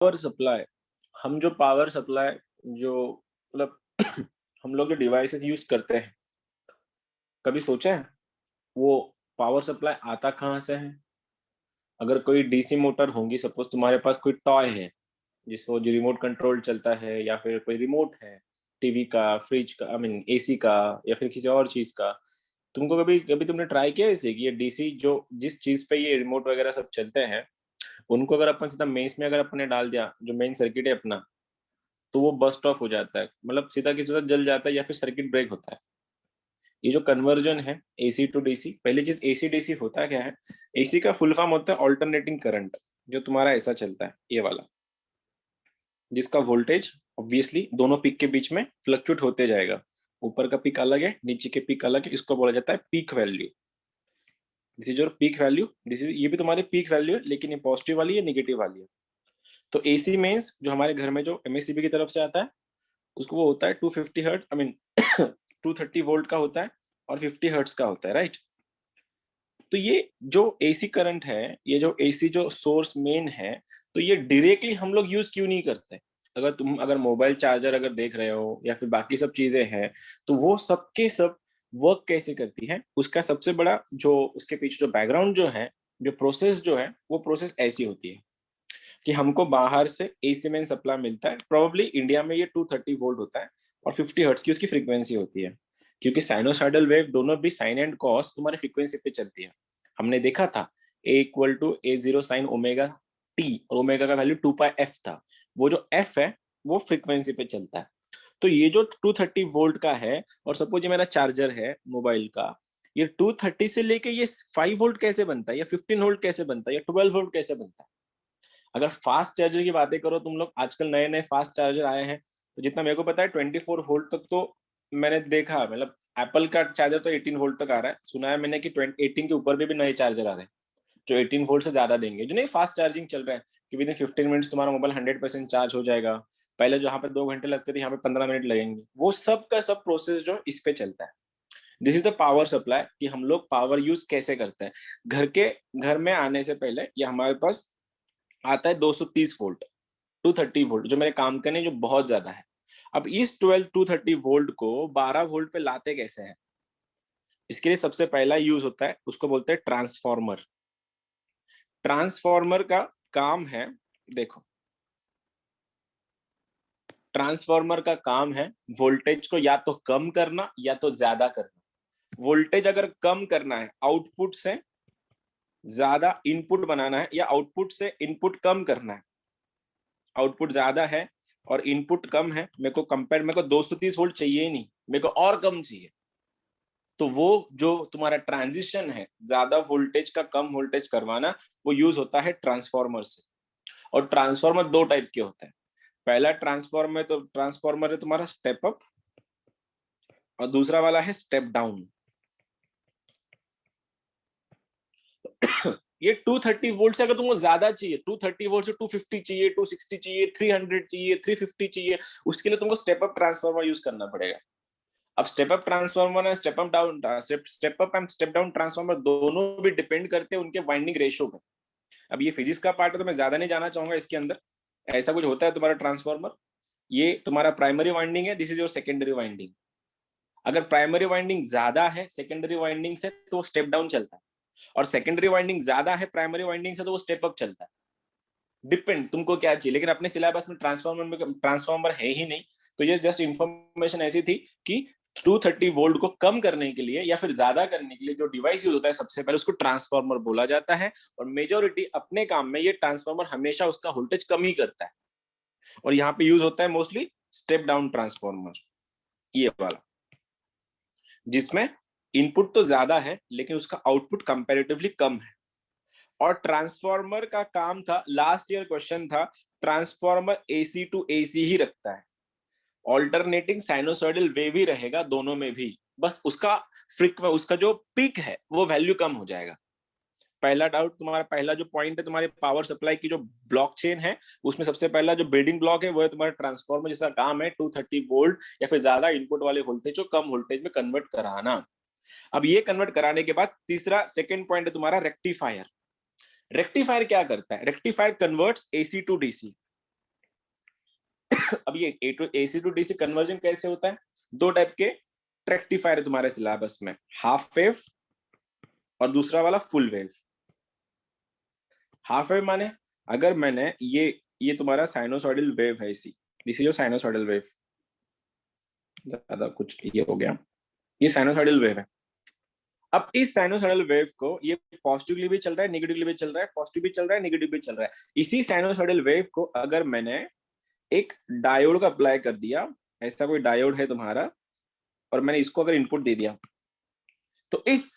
Power supply, हम जो power supply जो मतलब हम लोग जो डिवाइसेस यूज करते हैं, कभी सोचा है वो पावर सप्लाई आता कहाँ से है? अगर कोई डीसी मोटर होंगी, सपोज तुम्हारे पास कोई टॉय है जिसको जो रिमोट कंट्रोल चलता है, या फिर कोई रिमोट है टीवी का, फ्रिज का, आई मीन एसी का, या फिर किसी और चीज का, तुमको कभी कभी तुमने ट्राई किया है इसे कि ये डीसी जो जिस चीज पे ये रिमोट वगैरह सब चलते हैं, उनको अगर अपन सीधा मेंस में अगर अपन ने डाल दिया, जो मेन सर्किट है अपना, तो वो बस्ट ऑफ हो जाता है, मतलब सीधा की सीधा जल जाता है या फिर सर्किट ब्रेक होता है। ये जो कन्वर्जन है एसी टू डीसी, पहली चीज एसी डीसी होता क्या है? एसी का फुल फॉर्म होता है ऑल्टरनेटिंग करंट। जो तुम्हारा ऐसा चलता है ये वाला, जिसका वोल्टेज ऑब्वियसली दोनों पीक के बीच में फ्लक्चुएट होते जाएगा। ऊपर का पीक अलग है, नीचे के पीक अलग है, इसको बोला जाता है peak value. This is your peak value, this is, ये भी तुम्हारी पीक वैल्यू है, लेकिन ये पॉजिटिव वाली है, नेगेटिव वाली है। तो एसी मेंस जो हमारे घर में जो एमएससीबी की तरफ से आता है, उसको वो होता है 250 हर्ट, आई मीन 230 वोल्ट का होता है, और 50 हर्ट्स का होता है, राइट? तो ये जो एसी करंट है, ये जो एसी जो सोर्स मेन है, तो ये डायरेक्टली हम लोग यूज क्यों नहीं करते? अगर मोबाइल चार्जर अगर देख रहे हो या फिर बाकी सब चीजें हैं, तो वो सबके सब वर्क कैसे करती है, उसका सबसे बड़ा जो उसके पीछे जो बैकग्राउंड जो है, जो प्रोसेस जो है, वो प्रोसेस ऐसी होती है कि हमको बाहर से एसी मेन सप्लाई मिलता है। प्रोबेबली इंडिया में ये 230 वोल्ट होता है, और 50 हर्ट्स की उसकी फ्रीक्वेंसी होती है, क्योंकि साइनोसाइडल वेव दोनों भी साइन एंड कॉस तुम्हारी फ्रीक्वेंसी पे चलती है। हमने देखा था A = A0 sine omega T, और ओमेगा का वैल्यू 2πf था। वो जो एफ है वो फ्रीक्वेंसी पे चलता है। तो ये जो 230 वोल्ट का है, और सपोज ये मेरा चार्जर है मोबाइल का, ये 230 से लेके ये 5 वोल्ट कैसे बनता है, या 15 वोल्ट कैसे बनता है, या 12 वोल्ट कैसे बनता है? अगर फास्ट चार्जर की बातें करो तुम लोग, आजकल नए नए फास्ट चार्जर आए हैं, तो जितना मेरे को पता है 24 वोल्ट तक तो मैंने देखा, मतलब एप्पल का चार्जर तो 18 वोल्ट तक आ रहा है, सुना है मैंने कि 18 के ऊपर भी नए चार्जर आ रहे हैं जो 18 वोल्ट से ज्यादा देंगे, जो नहीं फास्ट चार्जिंग चल रहा है कि विद इन 15 मिनट्स तुम्हारा मोबाइल 100% चार्ज हो जाएगा। पहले जहाँ पे 2 घंटे लगते थे, यहाँ पे 15 मिनट लगेंगे। वो सब का सब प्रोसेस जो इस पे चलता है। This is the power supply, कि हम लोग पावर यूज कैसे करते हैं। घर में आने से पहले ये हमारे पास आता है 230 वोल्ट, 230 वोल्ट जो मेरे काम करने जो बहुत ज्यादा है। अब इस 230 वोल्ट को 12 वोल्ट पे लाते कैसे हैं? इसके लिए सबसे पहला यूज होता है, उसको बोलते हैं ट्रांसफॉर्मर। ट्रांसफॉर्मर का काम है, देखो, ट्रांसफॉर्मर का काम है वोल्टेज को या तो कम करना या तो ज्यादा करना। वोल्टेज अगर कम करना है, आउटपुट से ज्यादा इनपुट बनाना है, या आउटपुट से इनपुट कम करना है, आउटपुट ज्यादा है और इनपुट कम है, मेरे को 230 वोल्ट चाहिए ही नहीं, मेरे को और कम चाहिए, तो वो जो तुम्हारा ट्रांजिशन है ज्यादा वोल्टेज का कम वोल्टेज करवाना, वो यूज होता है ट्रांसफॉर्मर से। और ट्रांसफॉर्मर दो टाइप के होते हैं। पहला ट्रांसफॉर्मर है तुम्हारा स्टेप अप, और दूसरा वाला है स्टेप डाउन। ये 230 वोल्ट से अगर तुमको ज्यादा चाहिए, 230 वोल्ट से 250 चाहिए, 260 चाहिए, 300 चाहिए, 350 चाहिए, उसके लिए तुमको स्टेप अप ट्रांसफॉर्मर यूज करना पड़ेगा। अब स्टेप अप ट्रांसफार्मर है, step up and step down transformer दोनों भी डिपेंड करते हैं उनके वाइंडिंग रेशियो पे। अब ये फिजिक्स का पार्ट है तो मैं ज्यादा नहीं जाना चाहूंगा इसके अंदर। ऐसा कुछ होता है तुम्हारा ट्रांसफार्मर, ये तुम्हारा प्राइमरी वाइंडिंग है, this is your secondary winding. अगर प्राइमरी वाइंडिंग ज्यादा है सेकेंडरी वाइंडिंग से, तो वो स्टेप डाउन चलता है, और सेकेंडरी वाइंडिंग ज्यादा है प्राइमरी वाइंडिंग से, तो वो स्टेप अप चलता है। डिपेंड तुमको क्या चाहिए, लेकिन अपने सिलेबस में ट्रांसफार्मर है ही नहीं। तो ये जस्ट इंफॉर्मेशन ऐसी थी कि 230 वोल्ट को कम करने के लिए या फिर ज्यादा करने के लिए जो डिवाइस यूज होता है, सबसे पहले उसको ट्रांसफार्मर बोला जाता है। और मेजोरिटी अपने काम में ये ट्रांसफार्मर हमेशा उसका वोल्टेज कम ही करता है। और यहाँ पे यूज होता है मोस्टली स्टेप डाउन ट्रांसफार्मर, ये वाला, जिसमें इनपुट तो ज्यादा है लेकिन उसका आउटपुट कंपेरेटिवली कम है। और ट्रांसफार्मर का काम था, लास्ट ईयर क्वेश्चन था, ट्रांसफार्मर एसी टू एसी ही रखता है, ऑल्टरनेटिंग साइनोसॉइडल वेव ही रहेगा दोनों में भी, बस उसका जो पीक है वो वैल्यू कम हो जाएगा। पहला डाउट तुम्हारा, पहला जो पॉइंट है तुम्हारे पावर सप्लाई की जो ब्लॉक चेन है, उसमें सबसे पहला जो बिल्डिंग ब्लॉक है वो है तुम्हारा ट्रांसफार्मर, जिसका काम है 230 वोल्ट या फिर ज्यादा इनपुट वाले वोल्टेज को कम वोल्टेज में कन्वर्ट कराना। अब ये कन्वर्ट कराने के बाद तीसरा सेकेंड पॉइंट है तुम्हारा रेक्टिफायर। रेक्टिफायर क्या करता है? Rectifier converts AC to DC. अब ये AC टू DC कन्वर्जन कैसे होता है? दो टाइप के रेक्टिफायर तुम्हारे सिलेबस में, हाफ वेव और दूसरा वाला फुल वेव। हाफ वेव माने अगर मैंने ये तुम्हारा साइनोसॉइडल वेव है, इसी this is your sinusoidal wave, ज्यादा कुछ ये हो गया, ये साइनोसॉइडल वेव है। अब इस साइनोसॉइडल वेव को ये पॉजिटिवली भी चल रहा है, नेगेटिवली भी चल रहा है, पॉजिटिव भी चल रहा है, नेगेटिव भी चल रहा है। इसी साइनोसॉइडल वेव को अगर मैंने एक डायोड का अप्लाई कर दिया, ऐसा कोई डायोड है तुम्हारा, और मैंने इसको अगर इनपुट दे दिया, तो इस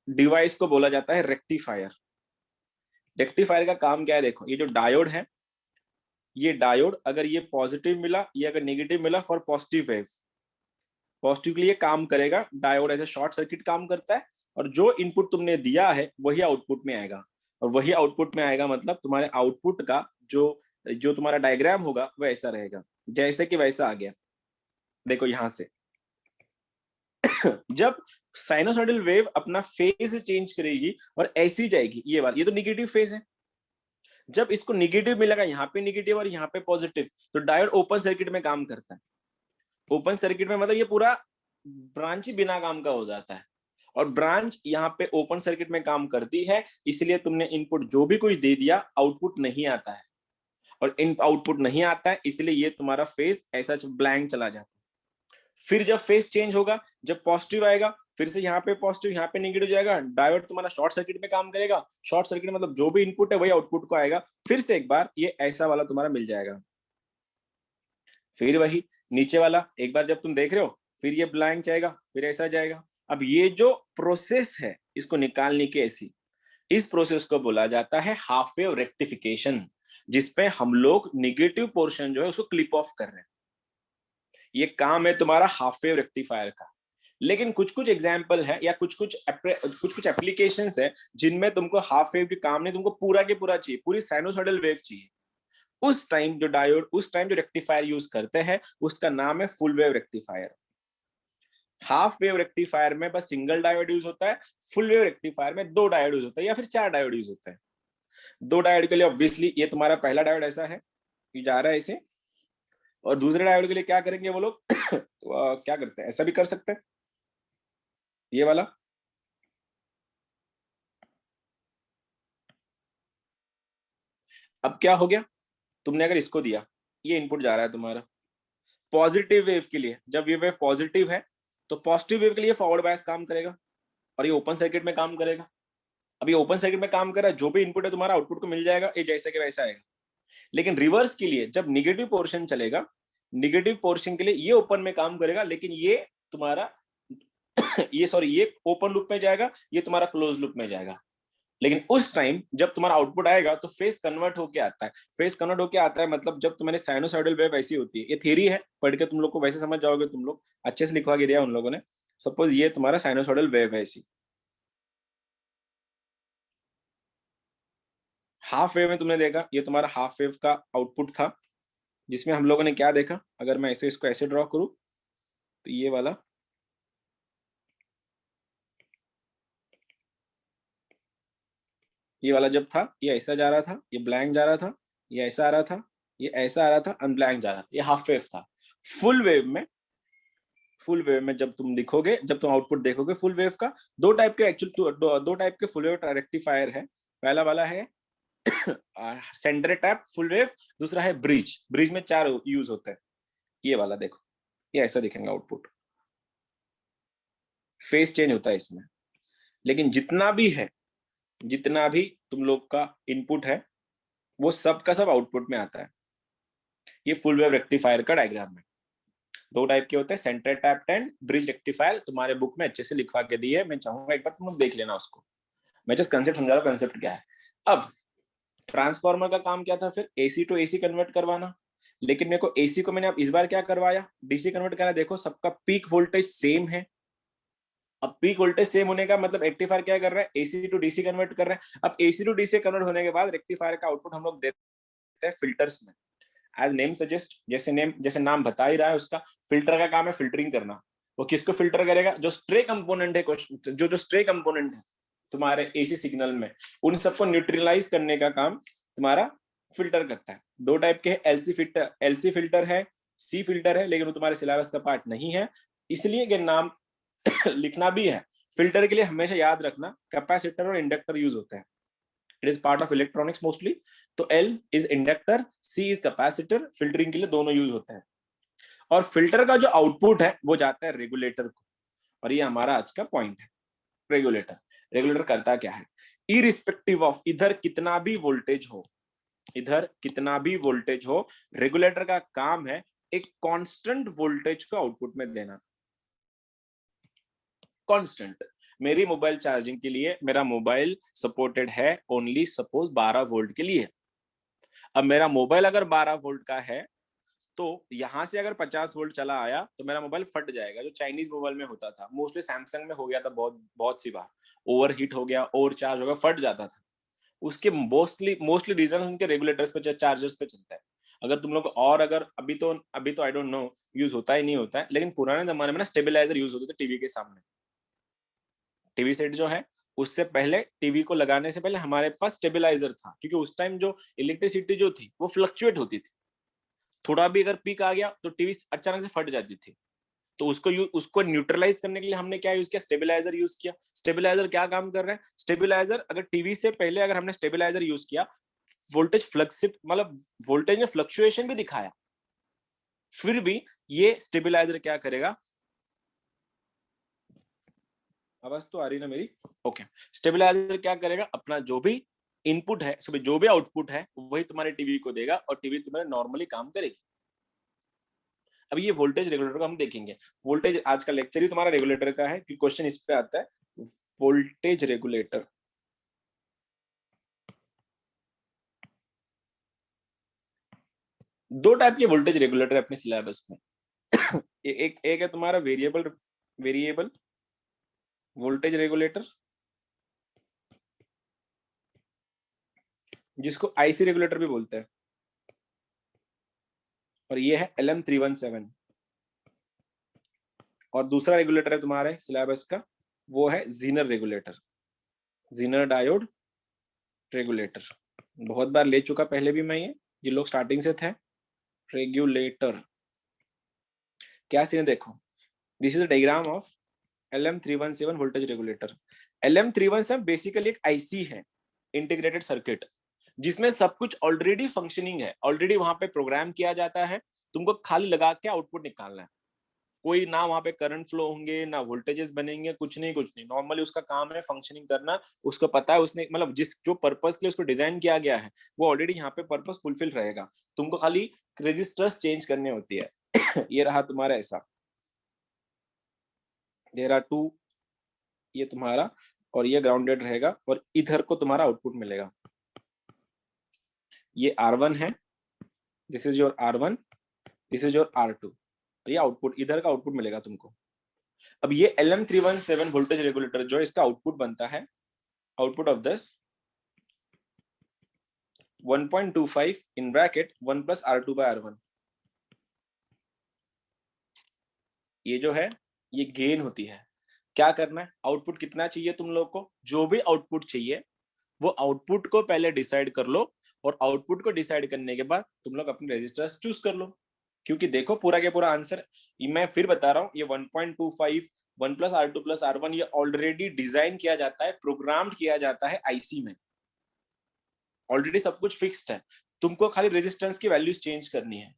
डिवाइस को बोला जाता है रेक्टिफायर। रेक्टिफायर का काम क्या है? देखो, ये जो डायोड है, ये डायोड अगर ये पॉजिटिव मिला, ये अगर नेगेटिव मिला फॉर पॉजिटिव वेव, पॉजिटिव के लिए काम करेगा, डायोड ऐसे शॉर्ट सर्किट काम करता है, और जो इनपुट तुमने दिया है वही आउटपुट में आएगा। और वही आउटपुट में आएगा मतलब तुम्हारे आउटपुट का जो जो तुम्हारा डायग्राम होगा वह ऐसा रहेगा, जैसे कि वैसा आ गया। देखो यहां से जब साइनोसॉइडल वेव अपना फेज चेंज करेगी और ऐसी जाएगी, ये वाला, ये तो निगेटिव फेज है। जब इसको निगेटिव मिलेगा, यहाँ पे निगेटिव और यहाँ पे पॉजिटिव, तो डायोड ओपन सर्किट में काम करता है। ओपन सर्किट में मतलब ये पूरा ब्रांच ही बिना काम का हो जाता है, और ब्रांच यहाँ पे ओपन सर्किट में काम करती है, इसलिए तुमने इनपुट जो भी कुछ दे दिया, आउटपुट नहीं आता है। और इन आउटपुट नहीं आता है, इसलिए ये तुम्हारा फेज ऐसा ब्लैंक चला जाता है। फिर जब फेज चेंज होगा, जब पॉजिटिव आएगा, फिर से यहाँ पे पॉजिटिव, यहाँ पे नेगेटिव जाएगा, डायोड तुम्हारा शॉर्ट सर्किट में काम करेगा। शॉर्ट सर्किट मतलब जो भी इनपुट है वही आउटपुट को आएगा। फिर से एक बार ये ऐसा वाला तुम्हारा मिल जाएगा। फिर वही नीचे वाला, एक बार जब तुम देख रहे हो, फिर ये ब्लैंक जाएगा, फिर ऐसा जाएगा। अब ये जो प्रोसेस है इसको निकालने की, ऐसी इस प्रोसेस को बोला जाता है हाफ वेव रेक्टिफिकेशन, जिसपे हम लोग निगेटिव पोर्शन जो है उसको क्लिप ऑफ कर रहे हैं। ये काम है तुम्हारा हाफ वेव रेक्टिफायर का। लेकिन कुछ कुछ एग्जाम्पल है या कुछ कुछ एप्लीकेशंस है जिनमें तुमको हाफ वेव के काम नहीं, तुमको पूरा के पूरा चाहिए, पूरी साइनोसॉइडल वेव चाहिए। उस टाइम जो डायोड, उस टाइम जो रेक्टिफायर यूज करते हैं, उसका नाम है full wave rectifier. Half wave rectifier में बस सिंगल डायोड यूज होता है, फुल वेव रेक्टिफायर में दो डायोड यूज होता है या फिर चार डायोड यूज होते हैं। दो डायोड के लिए ऑब्वियसली ये तुम्हारा पहला डायोड ऐसा है, ये जा रहा है ऐसे, और दूसरे डायोड के लिए क्या करेंगे वो लोग तो, क्या करते हैं, ऐसा भी कर सकते हैं, ये वाला। अब क्या हो गया, तुमने अगर इसको दिया, ये इनपुट जा रहा है तुम्हारा पॉजिटिव वेव के लिए, जब ये वेव पॉजिटिव है तो पॉजिटिव वेव के लिए फॉरवर्ड बायस काम करेगा और ये ओपन सर्किट में काम करेगा। अब ये ओपन सर्किट में काम कर रहा है, जो भी इनपुट है तुम्हारा आउटपुट को मिल जाएगा, ये जैसे कि वैसा आएगा। लेकिन रिवर्स के लिए जब निगेटिव पोर्शन चलेगा, निगेटिव पोर्शन के लिए ये ओपन में काम करेगा, लेकिन ये तुम्हारा ये ओपन लूप में जाएगा, ये तुम्हारा क्लोज लूप में जाएगा। लेकिन उस टाइम जब तुम्हारा आउटपुट आएगा तो फेस कन्वर्ट होके आता है। फेस कन्वर्ट होके आता है मतलब जब तुम्हारी साइनोसॉइडल वेव ऐसी होती है, ये थ्योरी है, पढ़ के तुम लोग को वैसे समझ जाओगे, तुम लोग अच्छे से लिखवा के दिया उन लोगों ने। सपोज ये तुम्हारा साइनोसॉइडल वेव है ऐसी, हाफ वेव में तुमने देखा, ये तुम्हारा हाफ वेव का आउटपुट था, जिसमें हम लोगों ने क्या देखा, अगर मैं ऐसे इसको ऐसे ड्रॉ करूं, तो ये वाला, ये वाला जब था, ये ऐसा जा रहा था, ये ब्लैंक जा रहा था, ये ऐसा आ रहा था, ये ऐसा आ रहा था, अनब्लैंक जा रहा था, ये हाफ वेव था। फुल वेव में, फुल वेव में जब तुम लिखोगे, जब तुम आउटपुट देखोगे फुल वेव का, दो टाइप के एक्चुअल दो टाइप के फुल वेव रेक्टिफायर है। पहला वाला है सेंटर टैप फुल वेव, दूसरा है ब्रिज। ब्रिज में चार यूज होते हैं। ये वाला देखो, ये ऐसा दिखेगा आउटपुट, फेस चेंज होता है इसमें। लेकिन जितना भी है, जितना भी तुम लोग का इनपुट है, वो सब का सब आउटपुट में आता है। ये फुल वेव रेक्टिफायर का डायग्राम है। दो टाइप के होते हैं, centre tap and bridge rectifier. तुम्हारे बुक में अच्छे से लिखवा के दी है, मैं चाहूंगा एक बार तुम लोग देख लेना उसको। मैं जस्ट कंसेप्ट समझा रहा हूं, कंसेप्ट क्या है। अब ट्रांसफार्मर का काम क्या था, फिर एसी टू एसी कन्वर्ट करवाना। लेकिन मेरे को एसी को मैंने अब इस बार क्या करवाया, डीसी कन्वर्ट करा। देखो सबका पीक वोल्टेज सेम है। अब पीक वोल्टेज सेम होने का मतलब रेक्टिफायर क्या कर रहा है, एसी टू डीसी कन्वर्ट कर रहा है। अब एसी टू डीसी कन्वर्ट होने के बाद रेक्टिफायर का आउटपुट हम लोग देते हैं फिल्टर्स में। एज नेम सजेस्ट, जैसे नाम बता ही रहा है उसका, फिल्टर का काम है फिल्टरिंग करना। वो किसको फिल्टर करेगा, जो स्ट्रे कंपोनेंट है, जो स्ट्रे कंपोनेंट है तुम्हारे एसी सिग्नल में, उन सबको न्यूट्रलाइज करने का काम तुम्हारा फिल्टर करता है। दो टाइप के एलसी फिल्टर है सी फिल्टर है, लेकिन वो तुम्हारे सिलेबस का पार्ट नहीं है, इसलिए कि नाम लिखना भी है। फिल्टर के लिए हमेशा याद रखना कैपेसिटर और इंडक्टर यूज होते हैं, it is part of electronics mostly. तो L is inductor, C is capacitor, filtering के लिए दोनों यूज होते हैं। और फिल्टर का जो आउटपुट है वो जाता है रेगुलेटर को, और ये हमारा आज का पॉइंट है। रेगुलेटर, रेगुलेटर करता क्या है, इरिस्पेक्टिव ऑफ इधर कितना भी वोल्टेज हो, इधर कितना भी वोल्टेज हो, रेगुलेटर का काम है एक कांस्टेंट वोल्टेज को आउटपुट में देना। कांस्टेंट, मेरी मोबाइल चार्जिंग के लिए मेरा मोबाइल सपोर्टेड है ओनली सपोज 12 वोल्ट के लिए। अब मेरा मोबाइल अगर 12 वोल्ट का है तो यहां से अगर 50 वोल्ट चला आया तो मेरा मोबाइल फट जाएगा, जो चाइनीज मोबाइल में होता था, मोस्टली सैमसंग में हो गया था बहुत बहुत सी बार, ओवर हीट हो गया, ओवर चार्ज हो गया, फट जाता था। उसके मोस्टली मोस्टली रीजन उनके रेगुलेटर्स पे, चार्जर्स पे चलता है। अगर तुम लोग, और अगर अभी तो आई डोंट नो यूज होता है नहीं होता है, लेकिन पुराने जमाने में ना स्टेबलाइजर यूज होते थे टीवी के सामने। टीवी सेट जो है उससे पहले, टीवी को लगाने से पहले हमारे पास स्टेबलाइजर था, क्योंकि उस टाइम जो इलेक्ट्रिसिटी जो थी वो फ्लक्चुएट होती थी, थोड़ा भी अगर पीक आ गया तो टीवी अचानक से फट जाती थी। तो उसको न्यूट्रलाइज करने के लिए हमने क्या यूज किया, स्टेबलाइजर यूज किया। स्टेबलाइजर क्या काम कर रहे हैं, स्टेबलाइजर अगर टीवी से पहले अगर हमने स्टेबलाइजर यूज किया, वोल्टेज फ्लक्सिप मतलब वोल्टेज में फ्लक्चुएशन भी दिखाया, फिर भी ये स्टेबलाइजर क्या करेगा, आवाज तो आ रही ना मेरी, ओके। स्टेबलाइजर क्या करेगा, अपना जो भी इनपुट है, जो भी आउटपुट है वही तुम्हारे टीवी को देगा और टीवी तुम्हारे नॉर्मली काम करेगी। अब ये वोल्टेज रेगुलेटर को हम देखेंगे। वोल्टेज, आज का लेक्चर ही तुम्हारा रेगुलेटर का है, कि क्वेश्चन इस पे आता है, वोल्टेज रेगुलेटर। दो टाइप के वोल्टेज रेगुलेटर अपने सिलेबस में। एक है तुम्हारा वेरिएबल वेरिएबल वोल्टेज रेगुलेटर, जिसको आईसी रेगुलेटर भी बोलते हैं, और ये है LM317। और दूसरा रेगुलेटर है तुम्हारे सिलेबस का, वो है Zener regulator, Zener diode regulator. बहुत बार ले चुका पहले भी मैं, ये लोग स्टार्टिंग से थे। रेगुलेटर क्या सीन है देखो, this is a diagram of LM317 voltage regulator. LM317 basically एक आईसी है, इंटीग्रेटेड सर्किट, जिसमें सब कुछ ऑलरेडी फंक्शनिंग है, ऑलरेडी वहां पे प्रोग्राम किया जाता है, तुमको खाली लगा के आउटपुट निकालना है। कोई ना वहां पे करंट फ्लो होंगे, ना वोल्टेजेस बनेंगे, कुछ नहीं कुछ नहीं, नॉर्मली उसका काम है फंक्शनिंग करना। उसको पता है, उसने मतलब जिस जो पर्पस के लिए उसको डिजाइन किया गया है वो ऑलरेडी यहाँ पे पर्पस फुलफिल रहेगा, तुमको खाली रजिस्टर्स चेंज करनी होती है। ये रहा तुम्हारा ऐसा, देयर आर टू, ये तुम्हारा, और ये ग्राउंडेड रहेगा, और इधर को तुम्हारा आउटपुट मिलेगा। ये R1 है, this is your R1, this is your R2, ये आउटपुट, इधर का आउटपुट मिलेगा तुमको। अब ये LM317 वोल्टेज रेगुलेटर जो इसका आउटपुट बनता है, output of this 1.25 in bracket 1 plus R2/R1। ये जो है ये गेन होती है। क्या करना है, आउटपुट कितना चाहिए तुम लोग को, जो भी आउटपुट चाहिए वो आउटपुट को पहले डिसाइड कर लो, और आउटपुट को डिसाइड करने के बाद तुम लोग अपने रजिस्टर्स चूज कर लो। क्योंकि देखो पूरा के पूरा आंसर, मैं फिर बता रहा हूँ, ये 1.25 1 प्लस R2 प्लस R1 ये ऑलरेडी डिजाइन किया जाता है, प्रोग्राम किया जाता है आईसी में, ऑलरेडी सब कुछ फिक्स्ड है, तुमको खाली रेजिस्टेंस की वैल्यूज चेंज करनी है।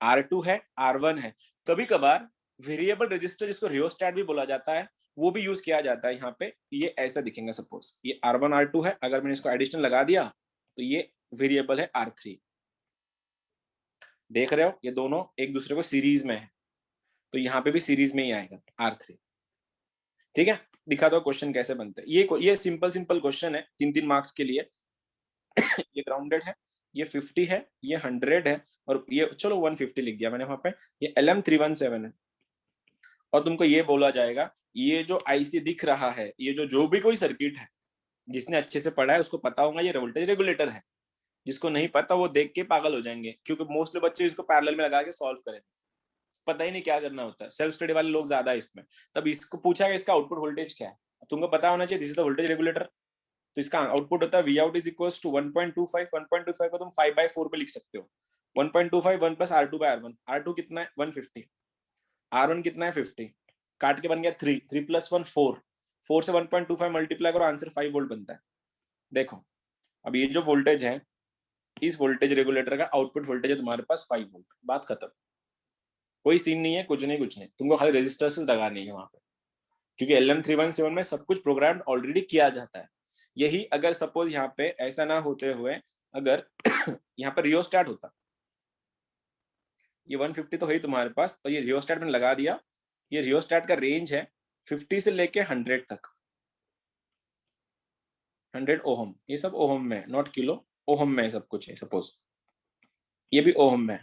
R2 है, R1 है, कभी कभार वेरिएबल रजिस्टर जिसको रियोस्टैट भी बोला जाता है वो भी यूज किया जाता है। यहाँ पे ये ऐसा दिखेगा, सपोज ये R1 R2 है, अगर मैंने इसको एडिशन लगा दिया तो ये वेरिएबल है R3। देख रहे हो ये दोनों एक दूसरे को सीरीज में है, तो यहाँ पे भी सीरीज में ही आएगा R3। ठीक है, दिखा दो क्वेश्चन कैसे बनते हैं। ये सिंपल सिंपल क्वेश्चन है 3-3 मार्क्स के लिए। ये ग्राउंडेड है, ये 50 है, ये 100 है, और ये चलो 150 लिख दिया मैंने वहां पे, ये LM317 है। और तुमको ये बोला जाएगा, ये जो आईसी दिख रहा है, ये जो भी कोई सर्किट है, जिसने अच्छे से पढ़ा है उसको पता होगा ये वोल्टेज रेगुलेटर है। जिसको नहीं पता वो देख के पागल हो जाएंगे, क्योंकि मोस्टली बच्चे इसको पैरेलल में लगा के सॉल्व करेंगे, पता ही नहीं क्या करना होता है, सेल्फ स्टडी वाले लोग ज्यादा है इसमें। तब इसको पूछा गया इसका आउटपुट वोल्टेज क्या है, तुमको पता होना चाहिए, this is the voltage regulator. तो इसका आउटपुट होता है Vout इज इक्वल टू 1.25, 1.25 को तुम 5/4 पे लिख सकते हो, 1.25 1 plus R2 by R1, R2 कितना है 150, R1 कितना है 50, काट के बन गया 3, 3 प्लस 1 4, 4 से 1.25 मल्टीप्लाई करो, आंसर 5 वोल्ट बनता है। देखो अब ये जो वोल्टेज है, इस वोल्टेज रेगुलेटर का आउटपुट वोल्टेज है तुम्हारे पास 5 वोल्ट, बात खत्म, कोई सीन नहीं है, कुछ नहीं, तुमको खाली रेजिस्टर्स लगानी है वहां पे, क्योंकि LM317 में सब कुछ प्रोग्राम ऑलरेडी किया जाता है। यही अगर सपोज यहाँ पे ऐसा ना होते हुए अगर यहाँ पर रियोस्टेट होता, ये 150 तो है ही तुम्हारे पास, और ये रियोस्टेट मैंने लगा दिया, ये रियोस्टेट का रेंज है 50 से लेके 100 तक, 100 ओहम, ये सब ओहम में, नॉट किलो, ओहम में सब कुछ है, सपोज ये भी ओहम में।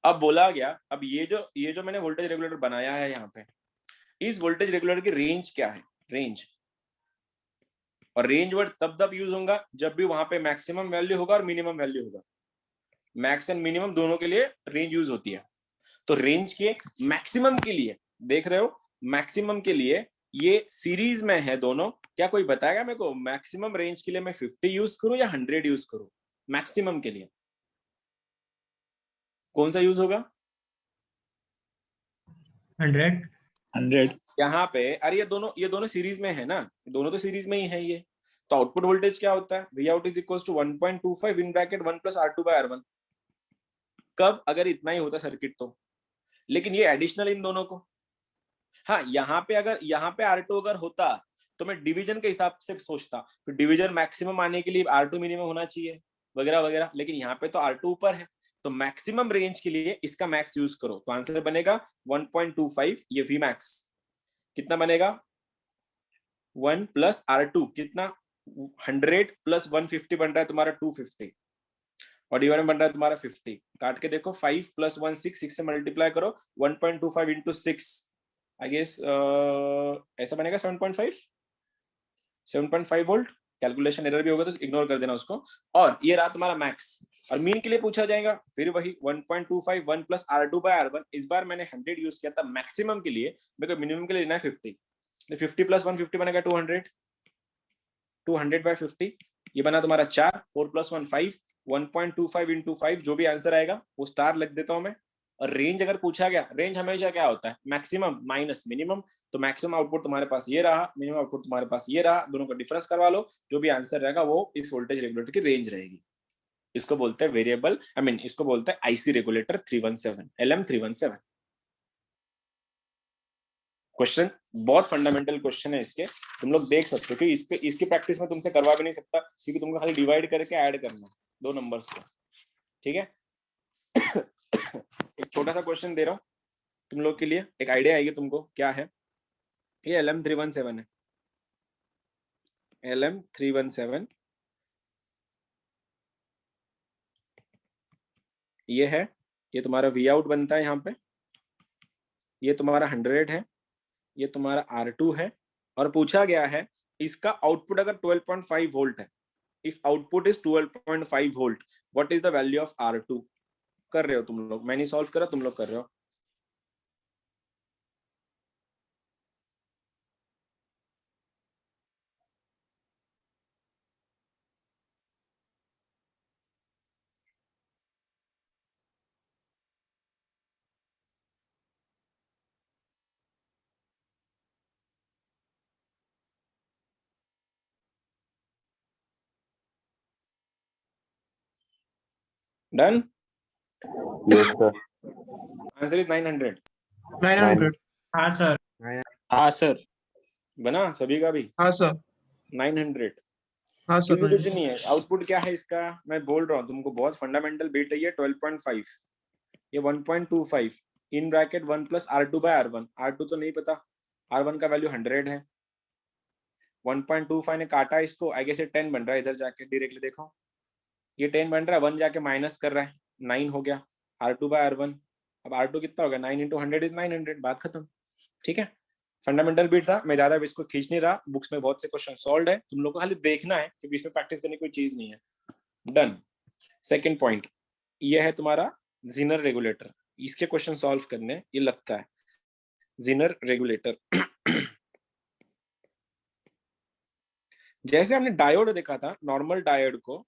अब बोला गया, अब ये जो मैंने वोल्टेज रेगुलेटर बनाया है यहाँ पे, इस वोल्टेज रेगुलेटर की रेंज क्या है, रेंज, और रेंज वर्ड तब यूज होगा जब भी वहां पे मैक्सिमम वैल्यू होगा और मिनिमम वैल्यू होगा, मैक्स एंड मिनिमम दोनों के लिए रेंज यूज होती है। तो रेंज के मैक्सिमम के लिए देख रहे हो, मैक्सिमम के लिए ये सीरीज में है दोनों, क्या कोई बताएगा मेरे को मैक्सिमम रेंज के लिए मैं 50 यूज करूं या 100 यूज करूं, मैक्सिमम के लिए कौन सा यूज होगा? 100। 100। यहाँ पे अरे ये दोनों सीरीज में है ना, दोनों तो सीरीज में ही है ये, तो आउटपुट वोल्टेज क्या होता है, V out is equal to 1.25 in bracket 1 plus R2 by R1, कब अगर इतना ही होता सर्किट तो, लेकिन ये एडिशनल इन दोनों को, हाँ यहाँ पे R2 अगर होता तो मैं डिवीजन के हिसाब से सोचता, फिर डिवीजन मैक्सिमम आने के लिए R2 मिनिमम होना चाहिए वगैरह वगैरह, लेकिन यहाँ पे तो R2 ऊपर है, तो मैक्सिमम रेंज के लिए इसका मैक्स यूज करो, तो आंसर बनेगा 1.25, ये V मैक्स कितना बनेगा 1 प्लस R2 कितना 100 प्लस 150 बन रहा है तुम्हारा 250, और डिवाइड बन रहा है तुम्हारा 50, काट के देखो 5 प्लस 1 6, 6 से मल्टीप्लाई करो 1.25 इंटू 6, आई गेस ऐसा बनेगा 7.5, 7.5 वोल्ट, कैलकुलेशन एरर भी होगा तो इग्नोर कर देना उसको, और ये रहा तुम्हारा मैक्स, और मीन के लिए पूछा जाएगा फिर वही 1.25 1 प्लस R2 बाय R1, इस बार मैंने 100 यूज किया था मैक्सिमम के लिए, मेरे को मिनिमम के लिए लेना है 50, तो 50 प्लस 150 बनेगा 200, 200 बाय 50, ये बना तुम्हारा 4, 4 प्लस 1 5, 1.25 इंटू 5, जो भी आंसर आएगा वो स्टार लिख देता हूं मैं। और रेंज अगर पूछा गया, रेंज हमेशा क्या होता है, मैक्सिमम माइनस मिनिमम, तो मैक्सिमम आउटपुट तुम्हारे पास ये रहा, मिनिमम आउटपुट तुम्हारे पास ये रहा, दोनों का डिफरेंस करवा लो, जो भी आंसर रहेगा वो इस वोल्टेज रेगुलेटर की रेंज रहेगी। इसको बोलते हैं वेरिएबल, आई मीन इसको बोलते हैं आईसी रेगुलेटर 317, LM317। क्वेश्चन बहुत फंडामेंटल क्वेश्चन है इसके, तुम लोग देख सकते हो कि इस पे इसकी प्रैक्टिस में तुमसे करवा भी नहीं सकता, क्योंकि तुमको खाली डिवाइड करके ऐड करना दो नंबर्स को, ठीक है। एक छोटा सा क्वेश्चन दे रहा हूं तुम लोग के लिए, एक आइडिया आएगी तुमको क्या है, ये LM317 है, LM317 ये है, ये तुम्हारा वी आउट बनता है यहाँ पे, ये तुम्हारा 100 है, ये तुम्हारा R2 है, और पूछा गया है इसका आउटपुट अगर 12.5 वोल्ट है, if output is 12.5 volt, what is the value of R2? कर रहे हो तुम लोग, मैंने सॉल्व करा, तुम लोग कर रहे हो। Done, Yes, sir. Answer is 900। 900। हाँ सर। हाँ सर, बना सभी का भी हाँ सर। 900, हाँ सर। क्योंकि कुछ नहीं है, आउटपुट क्या है इसका, मैं बोल रहा हूँ तुमको, बहुत फंडामेंटल बिट है ये, 12.5, ये 1.25 in bracket 1 plus R2 by R1, R2 तो नहीं पता, R1 का वैल्यू 100 है, 1.25 ने काटा इसको, आई गेस ये 10 बन रहा है, इधर जाके डायरेक्टली देखो ये 10 बन रहा है, 1 जाके माइनस कर रहा है, 9 हो गया R2 बाय R1, अब R2 कितना हो गया, 9 इंटू 100 इज 900, बात खत्म, ठीक है। फंडामेंटल बिट था, मैं ज्यादा इसको खींच नहीं रहा, बुक्स में बहुत से क्वेश्चन सॉल्व है, तुम लोग को खाली देखना है, क्योंकि इसमें प्रैक्टिस करने की कोई चीज नहीं है। डन। सेकंड पॉइंट, ये है तुम्हारा जीनर रेगुलेटर, इसके क्वेश्चन सॉल्व करने ये लगता है जीनर रेगुलेटर। जैसे हमने डायोड देखा था, नॉर्मल डायोड को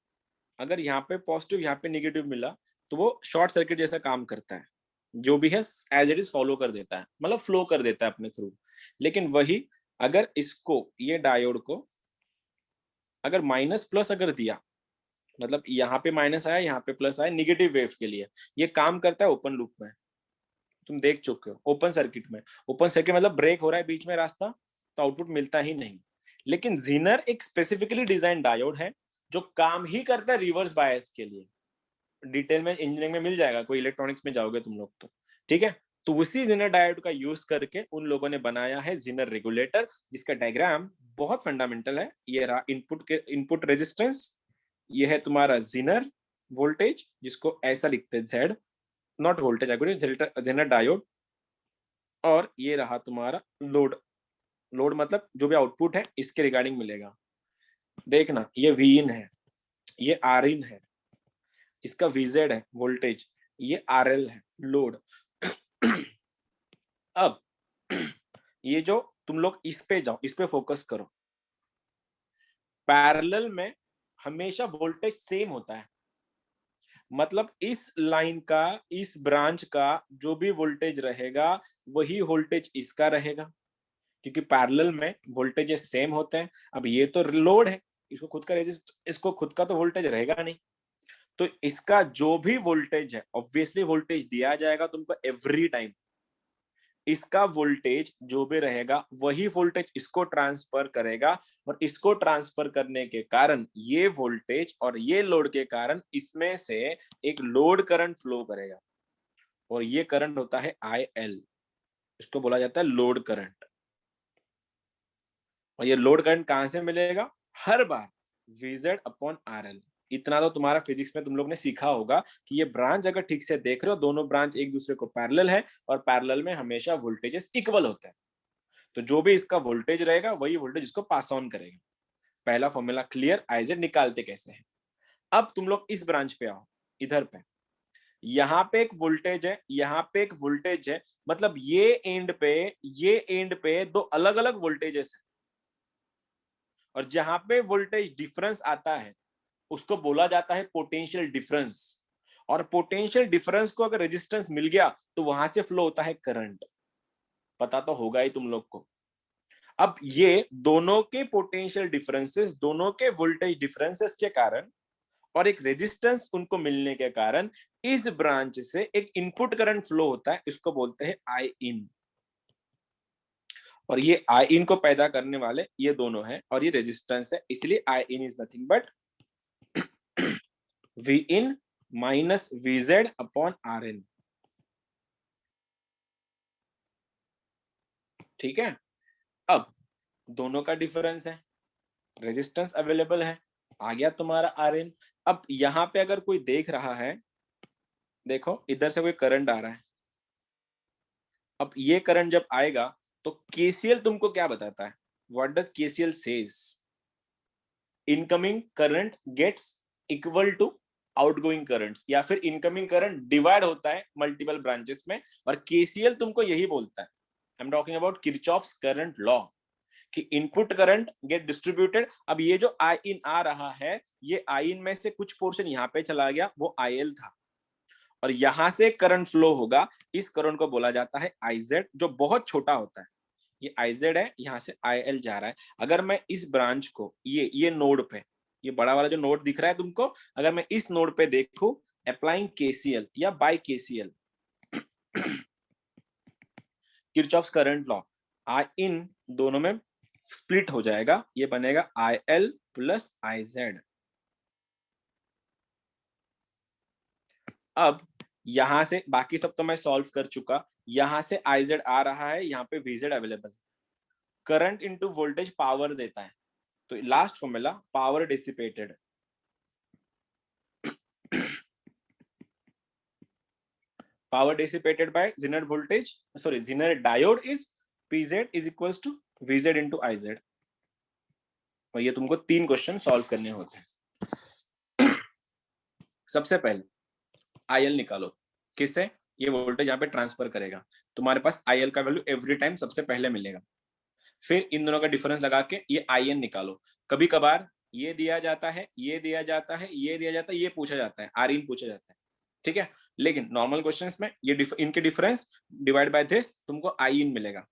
अगर यहाँ पे पॉजिटिव यहाँ पे नेगेटिव मिला, तो वो शॉर्ट सर्किट जैसा काम करता है, जो भी है एज इट इज फॉलो कर देता है, मतलब फ्लो कर देता है अपने थ्रू। लेकिन वही अगर इसको, ये डायोड को अगर माइनस प्लस अगर दिया, मतलब यहाँ पे माइनस आया, यहाँ पे प्लस आया, निगेटिव वेव के लिए, ये काम करता है ओपन लूप में, तुम देख चुके हो। ओपन सर्किट में, ओपन सर्किट मतलब ब्रेक हो रहा है बीच में रास्ता, तो आउटपुट मिलता ही नहीं। लेकिन जीनर एक स्पेसिफिकली डिजाइन डायोड है जो काम ही करता है रिवर्स बायस के लिए। डिटेल में इंजीनियरिंग में मिल जाएगा, कोई इलेक्ट्रॉनिक्स में जाओगे तुम लोग तो, ठीक है। तो उसी जीनर डायोड का यूज करके उन लोगों ने बनाया है जीनर रेगुलेटर, जिसका डायग्राम बहुत फंडामेंटल है। ये रहा इनपुट रेजिस्टेंस, ये है तुम्हारा जीनर वोल्टेज, जिसको ऐसा लिखते हैं Z, not voltage I, zener diode. और ये रहा तुम्हारा लोड, लोड मतलब जो भी आउटपुट है इसके रिगार्डिंग मिलेगा। देखना, ये वी इन है, ये आर इन है, इसका वीजेड है वोल्टेज, ये आर एल है लोड। अब ये जो तुम लोग इस पे जाओ, इस पे फोकस करो। पैरेलल में हमेशा वोल्टेज सेम होता है, मतलब इस लाइन का, इस ब्रांच का जो भी वोल्टेज रहेगा वही वोल्टेज इसका रहेगा, क्योंकि पैरेलल में वोल्टेज सेम होते हैं। अब ये तो लोड है, इसको खुद का रेजिस्ट, इसको खुद का तो वोल्टेज रहेगा नहीं, तो इसका जो भी वोल्टेज है ऑब्वियसली वोल्टेज दिया जाएगा तुमको एवरी टाइम। इसका वोल्टेज जो भी रहेगा वही वोल्टेज इसको ट्रांसफर करेगा, और इसको ट्रांसफर करने के कारण ये वोल्टेज और ये लोड के कारण इसमें से एक लोड करंट फ्लो करेगा, और ये करंट होता है IL, इसको बोला जाता है लोड करंट। और ये लोड करंट कहां से मिलेगा? हर बार VZ अपॉन RL। इतना तो तुम्हारा फिजिक्स में तुम लोग ने सीखा होगा कि ये ब्रांच अगर ठीक से देख रहे हो, दोनों ब्रांच एक दूसरे को पैरेलल है, और पैरेलल में हमेशा वोल्टेजेस इक्वल होते हैं। तो जो भी इसका वोल्टेज रहेगा वही वोल्टेज इसको पास ऑन करेगा। पहला फॉर्मूला क्लियर, आइजेड निकालते कैसे है। अब तुम लोग इस ब्रांच पे आओ, इधर पे, यहाँ पे एक वोल्टेज है, यहाँ पे एक वोल्टेज है, मतलब ये एंड पे दो अलग अलग वोल्टेजेस है, और जहां पे वोल्टेज डिफरेंस आता है उसको बोला जाता है पोटेंशियल डिफरेंस। और पोटेंशियल डिफरेंस को अगर रेजिस्टेंस मिल गया तो वहां से फ्लो होता है करंट, पता तो होगा ही तुम लोग को। अब ये दोनों के पोटेंशियल डिफरेंसेस, दोनों के वोल्टेज डिफरेंसेस के कारण और एक रेजिस्टेंस उनको मिलने के कारण इस ब्रांच से एक इनपुट करंट फ्लो होता है, इसको बोलते हैं आई इन। और ये आई इन को पैदा करने वाले ये दोनों हैं, और ये रेजिस्टेंस है, इसलिए I in is nothing but V in minus VZ upon RN। ठीक है। अब दोनों का डिफरेंस है, रेजिस्टेंस अवेलेबल है, आ गया तुम्हारा RN। अब यहां पे अगर कोई देख रहा है, देखो इधर से कोई करंट आ रहा है, अब ये करंट जब आएगा तो KCL तुमको क्या बताता है? What does KCL says? Incoming current gets equal to outgoing currents, या फिर इनकमिंग करंट डिवाइड होता है मल्टीपल ब्रांचेस में, और KCL तुमको यही बोलता है। I am talking about Kirchhoff's current law, कि इनपुट करंट गेट डिस्ट्रीब्यूटेड। अब ये जो आई इन आ रहा है, ये आई इन में से कुछ पोर्शन यहाँ पे चला गया, वो IL था, और यहां से करंट फ्लो होगा, इस करंट को बोला जाता है IZ, जो बहुत छोटा होता है। ये IZ है, यहां से IL जा रहा है। अगर मैं इस ब्रांच को, ये नोड पे, ये बड़ा वाला जो नोड दिख रहा है तुमको, अगर मैं इस नोड पे देखूं, अप्लाइंग KCL या by KCL, Kirchhoff's current law, I in दोनों में स्प्लिट हो जाएगा, ये बनेगा IL प्लस IZ। अब यहां से बाकी सब तो मैं सॉल्व कर चुका, यहां से IZ आ रहा है, यहाँ पे VZ available. Current into voltage power देता है, तो last formula power dissipated, power dissipated by zener voltage, sorry zener diode is PZ is equals to VZ into IZ। और ये तुमको 3 क्वेश्चन सॉल्व करने होते हैं। सबसे पहले IL निकालो, किससे? ये वोल्टेज यहाँ पे ट्रांसफर करेगा, तुम्हारे पास IL का वैल्यू एवरी टाइम सबसे पहले मिलेगा। फिर इन दोनों का डिफरेंस लगा के ये IN निकालो। कभी कभार ये दिया जाता है, ये दिया जाता है, ये दिया जाता है, ये पूछा जाता है, RIN पूछा जाता है, ठीक है। लेकिन नॉर्मल क्वेश्चंस में ये इनके डिफरेंस डिवाइड बाय दिस, तुमको आई इन मिलेगा।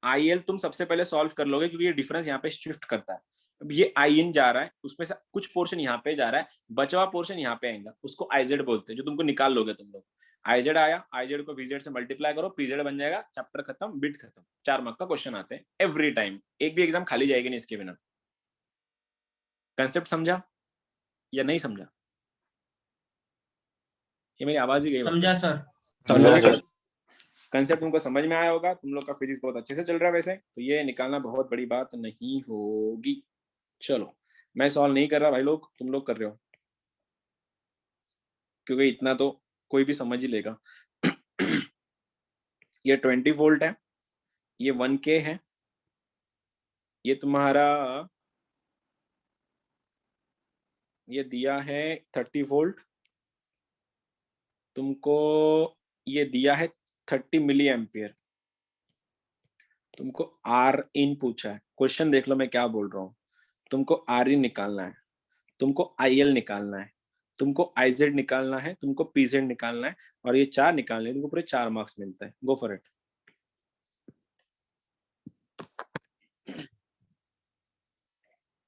आई एल तुम सबसे पहले सॉल्व कर लोगे क्योंकि ये डिफरेंस यहाँ पे शिफ्ट करता है। अब ये आई इन जा रहा है, उसमें से कुछ पोर्शन यहाँ पे जा रहा है, बचा हुआ पोर्शन यहाँ पे आएगा, उसको आईजेड बोलते हैं, जो तुमको निकाल लोगे तुम लोग। आईजेड आया, आईजेड को वीजेड से मल्टीप्लाई करो, पीजेड बन जाएगा, चैप्टर खत्म, बिट खत्म। 4 मार्क का क्वेश्चन आते हैं एवरी टाइम, एक भी एग्जाम खाली जाएगी नहीं इसके बिना। कंसेप्ट समझा या नहीं समझा? ये मेरी आवाज ही गई समझा वापस। सर। समझा सर। कंसेप्ट तुमको समझ में आया होगा, तुम लोग का फिजिक्स बहुत अच्छे से चल रहा है वैसे, तो ये निकालना बहुत बड़ी बात नहीं होगी। चलो, मैं सॉल्व नहीं कर रहा भाई लोग, तुम लोग कर रहे हो, क्योंकि इतना तो कोई भी समझ ही लेगा। ये 20 वोल्ट है, ये 1K है, ये तुम्हारा ये दिया है 30 वोल्ट, तुमको ये दिया है 30 मिली एम्पियर, तुमको आर इन पूछा है। क्वेश्चन देख लो मैं क्या बोल रहा हूँ। तुमको आर इन निकालना है, तुमको आई एल निकालना है, तुमको आईजेड निकालना है, तुमको पीजेड निकालना है, और ये 4 निकालने हैं, तुमको पूरे 4 मार्क्स मिलता है। Go for it.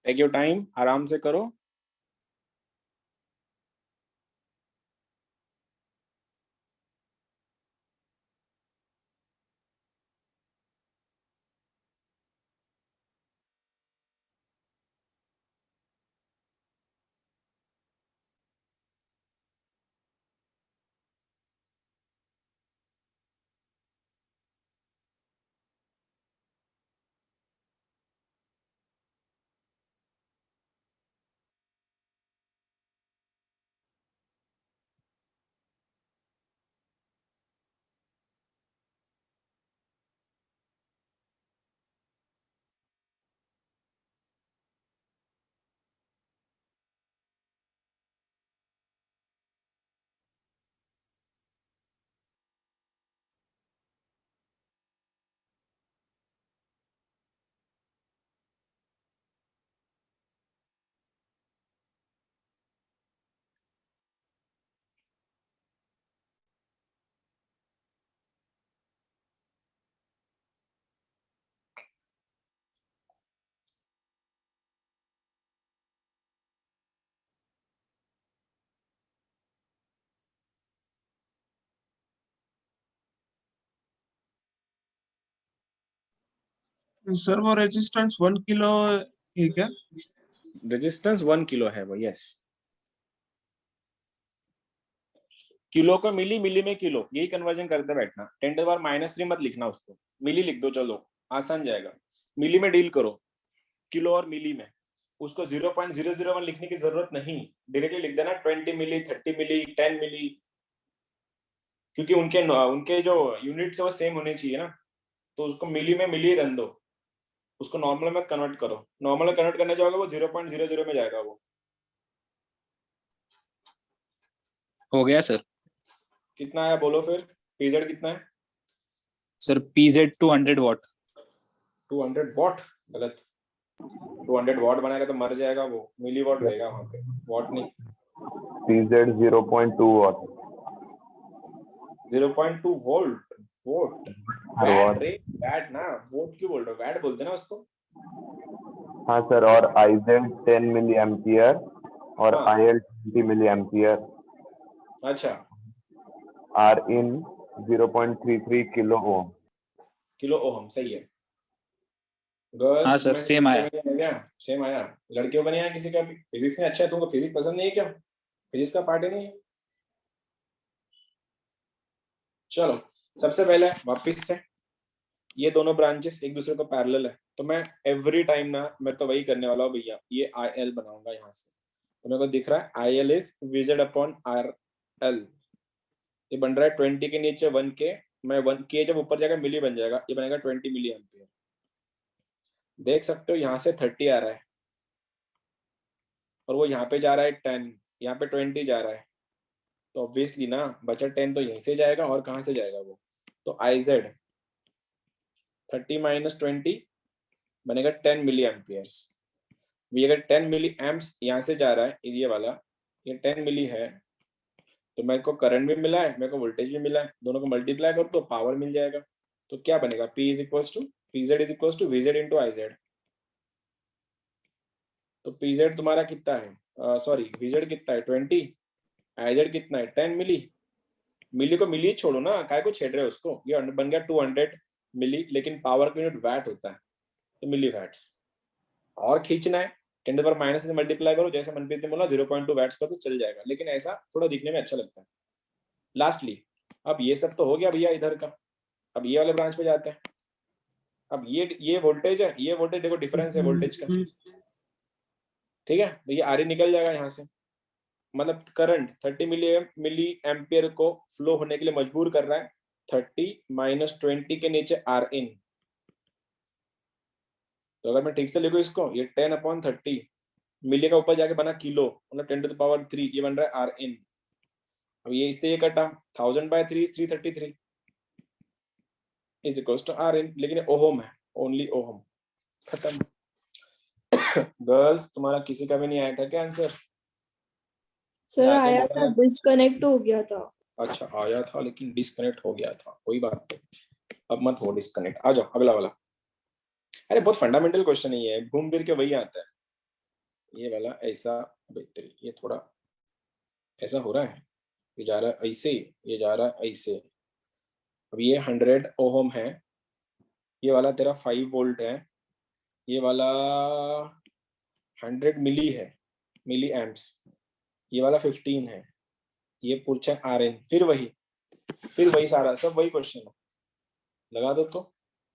Take your time, आराम से करो। सर वो रेजिस्टेंस 1 किलो है क्या? रेजिस्टेंस 1 किलो है वो, यस। किलो को मिली, मिली में किलो, यही कन्वर्जन करते बैठना। 10⁻³ मत लिखना उसको, मिली लिख दो, चलो आसान जाएगा। मिली में डील करो, किलो और मिली में। उसको 0.001 लिखने की जरूरत नहीं, डायरेक्टली लिख देना 20 मिली, 30 मिली, 10 मिली, क्योंकि उनके उनके जो यूनिट्स है वो सेम होने चाहिए ना, तो उसको मिली में मिली रन दो, उसको नॉर्मल में कन्वर्ट करो। नॉर्मल में कन्वर्ट करने जाओगे वो 0.00 में जाएगा वो। हो गया सर। कितना आया बोलो फिर, पीजेड कितना है? Sir PZ 200 what. 200 वॉट? गलत। 200 वॉट बनाएगा तो मर जाएगा वो, मिली वॉट रहेगा वहां पे, वॉट नहीं। PZ 0.2 watt. 0.2 volt? Vote? Watt रे, वैट ना, वोट क्यों बोल रहे हो, वैट बोलते ना उसको। हाँ सर, और आईजेड 10 मिली एम्पियर और हाँ। IL 20 milli ampere. अच्छा, R in 0.33 kilo ohm. Kilo ohm, सही है। गर्ल्स हाँ सर, में सेम आया। क्या सेम आया? लड़कियों का नहीं आया किसी का भी? फिजिक्स में अच्छा है, तुमको फिजिक्स पसंद नहीं है क्या? फिजिक्स का पार्ट ही नहीं है। चलो, सबसे पहले वापिस से, ये दोनों ब्रांचेस एक दूसरे को पैरेलल है, तो मैं एवरी टाइम ना, मैं तो वही करने वाला हूँ भैया, ये आई एल बनाऊंगा यहाँ से। तो मेरे को दिख रहा है I L is VZ upon R L. ये बन रहा है 20 के नीचे 1K, मैं 1K जब ऊपर जाएगा मिली बन जाएगा, ये बनेगा 20 मिली एम्पियर। देख सकते हो यहाँ से 30 आ रहा है, और वो यहाँ पे जा रहा है 10, यहाँ पे 20 जा रहा है, तो ऑब्वियसली ना बचा 10 तो यहीं से जाएगा, और कहाँ से जाएगा वो? तो आई जेड 30 - 20 बनेगा 10 मिली एम्पियर्स। अगर 10 मिली एम्प्स यहाँ से जा रहा है, ये वाला, ये 10 मिली है, तो मेरे को करंट भी मिला है, मेरे को वोल्टेज भी मिला है, दोनों को मल्टीप्लाई करो तो पावर मिल जाएगा। तो क्या बनेगा, P is equal to PZ is equal to VZ into IZ। तो PZ तुम्हारा कितना है, सॉरी VZ कितना है 20, IZ कितना है 10 मिली। मिली को मिली छोड़ो ना, काय को छेड़ रहे हो उसको। ये बन गया 200 मिली, लेकिन पावर का यूनिट वैट होता है तो मिली वैट्स। और खींचना है 10 टू माइनस से मल्टीप्लाई करो, जैसे मनप्रीत ने बोला 0.2 वैट्स का तो चल जाएगा, लेकिन ऐसा थोड़ा दिखने में अच्छा लगता है। लास्टली अब ये सब तो हो गया भैया इधर का, अब ये वाले ब्रांच पे जाते हैं। अब ये वोल्टेज है, ये वोल्टेज देखो डिफरेंस है वोल्टेज का, ठीक है। तो ये आर निकल जाएगा यहाँ से, मतलब करंट 30 मिली एम्पियर को फ्लो होने के लिए मजबूर कर रहा है 30 माइनस 20 के नीचे आर इन। तो अगर मैं ठीक से लिखूं इसको, ये 10/30 मिली का ऊपर जाके बना किलो, मतलब 10 टू द पावर 3, ये बन रहा है आर इन। अब ये इससे ये कटा 1000/3 is 333 is equals to R in, लेकिन ओहम है, ओनली ओहम। खत्म। गर्ल्स तुम्हारा किसी का भी नहीं आया था क्या आंसर? सर आया था, डिस्कनेक्ट हो गया था। अच्छा आया था लेकिन डिस्कनेक्ट हो गया था, कोई बात नहीं, अब मत हो डिस्कनेक्ट। आ जाओ अगला वाला। अरे बहुत फंडामेंटल क्वेश्चन ही है, घूम फिर के वही आता है। ये वाला ऐसा बेहतरीन, ये थोड़ा ऐसा हो रहा है, ये जा रहा है ऐसे, ये जा रहा है ऐसे। अब ये 100 ओहम है, ये वाला तेरा 5 वोल्ट है, ये वाला 100 मिली है, मिली एम्प्स, ये वाला 15 है, ये पूछा आर एन, फिर वही सारा सब वही क्वेश्चन है, लगा दो तो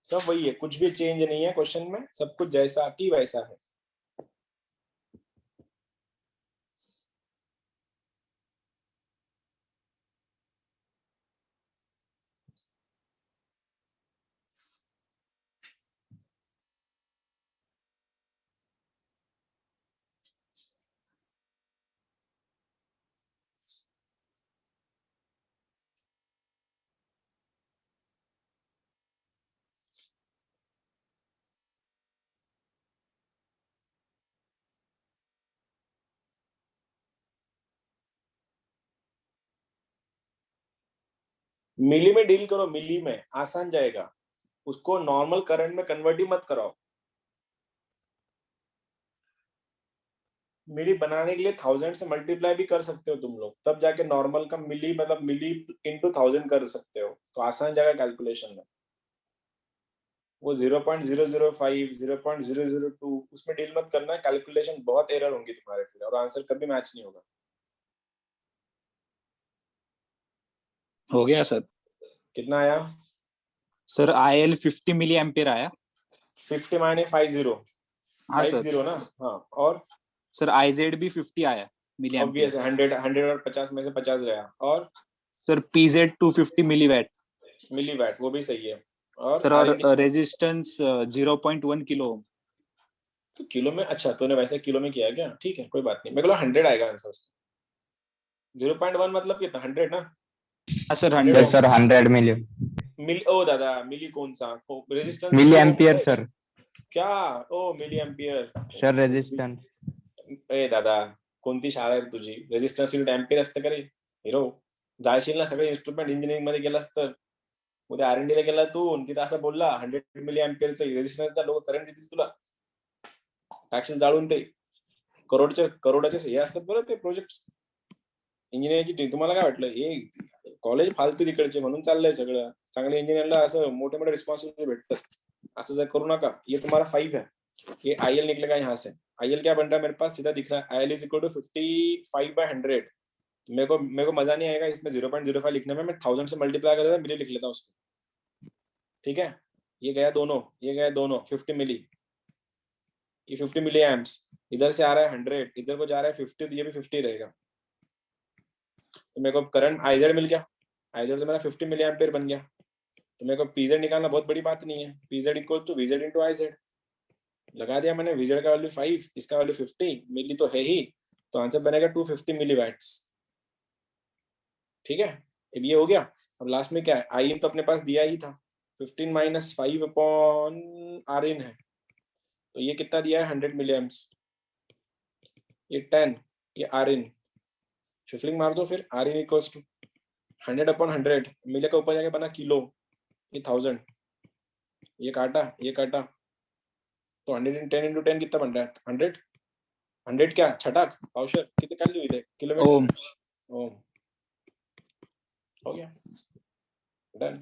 सब वही है, कुछ भी चेंज नहीं है क्वेश्चन में, सब कुछ जैसा की वैसा है। मिली में डील करो, मिली में आसान जाएगा, उसको नॉर्मल करंट में कन्वर्ट ही मत कराओ। मिली बनाने के लिए 1000 से मल्टीप्लाई भी कर सकते हो तुम लोग, तब जाके नॉर्मल का मिली मतलब मिली इंटू 1000 कर सकते हो, तो आसान जाएगा कैलकुलेशन में। वो 0.005 0.002 उसमें डील मत करना, कैलकुलेशन बहुत एरर होंगी तुम्हारे फिर, और आंसर कभी मैच नहीं होगा। हो गया सर। कितना आया सर IL 50 मिली एम्पियर आया। 50 माइनस 50 हाँ सर। 50 ना, हाँ। और सर IZ भी 50 आया मिली ऑब्वियस एम्पियर। 100 और 50 में से 50 गया। और सर PZ 250 मिली वैट। मिली वैट वो भी सही है। और सर और रेजिस्टेंस 0.1 किलो ओम। तो किलो में, अच्छा तूने वैसे किलो में किया है क्या, ठीक है कोई बात नहीं, मेरे को 100 आएगा आंसर उसका। 0.1 मतलब कितना 100 ना। हाँ सर 100 Yes, sir, 100 million. मिली, ओ दादा मिली कौन सा, रेजिस्टेंस Milli ampere, sir. क्या, ओ मिली एम्पियर। Sir, resistance. ए दादा कोणती शाळा आहे तुझी, रेजिस्टन्स युनिट एम्पियर असतं का रे हिरो? जायशील ना सगळे इन्स्ट्रुमेंट इंजिनिअरिंग मध्ये गेलास तर, उद्या R&D ला गेला तू तिथं असं बोलला 100 मिली एम्पियरचा रेजिस्टन्सचा लोक करंट देतील तुला, टाकशील जाळून ते करोडाचे हे असतात बरं ते प्रोजेक्ट इंजिनिअरिंगची। तुम्हाला काय वाटलं हे कॉलेज फालतू तिकडचे म्हणून चाललंय सगळं, चांगले इंजिनियरला असं मोठे मोठे रिस्पॉन्सिबिलिटी भेटतात, असं जर करू नका। ये तुम्हारा 5 है, ये IL निकलेगा यहाँ से। IL क्या बन रहा है मेरे पास, सीधा दिख रहा है IL इज इक्वल टू 55/100। मेरे को मजा नहीं आएगा इसमें 0.05 लिखने में, मैं 1000 से मल्टीप्लाई कर देता, मिली लिख लेता उसको, ठीक है। ये गया दोनों, ये गया दोनों 50 मिली, ये 50 मिली एम्प्स, इधर से आ रहा है 100, इधर को जा रहा है 50, तो ये भी 50 रहेगा। तो मेरे को करंट IZ मिल गया, IZ से मेरा 50 मिली एम्पियर बन गया। तो मेरे को PZ निकालना बहुत बड़ी बात नहीं है, PZ equal to VZ into IZ लगा दिया मैंने। VZ का वैल्यू 5, इसका वैल्यू 50, मिली तो है ही, तो आंसर बनेगा 250 मिली वैट्स, ठीक है। अब ये हो गया। अब लास्ट में क्या है, आई इन तो अपने पास दिया ही था, 15 माइनस 5 अपॉन आर इन है, तो ये कितना दिया है 100 मिली एम्प्स, ये 10, ये आर इन शिफलिंग मार दो फिर आर इन इक्वल्स टू 100/100 मिले का ऊपर जाके बना किलो, ये 1000, ये काटा तो 110 into 10 कितना बन रहा है? 100 क्या छटाक पावशर कितने काली हुई थे किलोमीटर ओम ओम हो गया डन।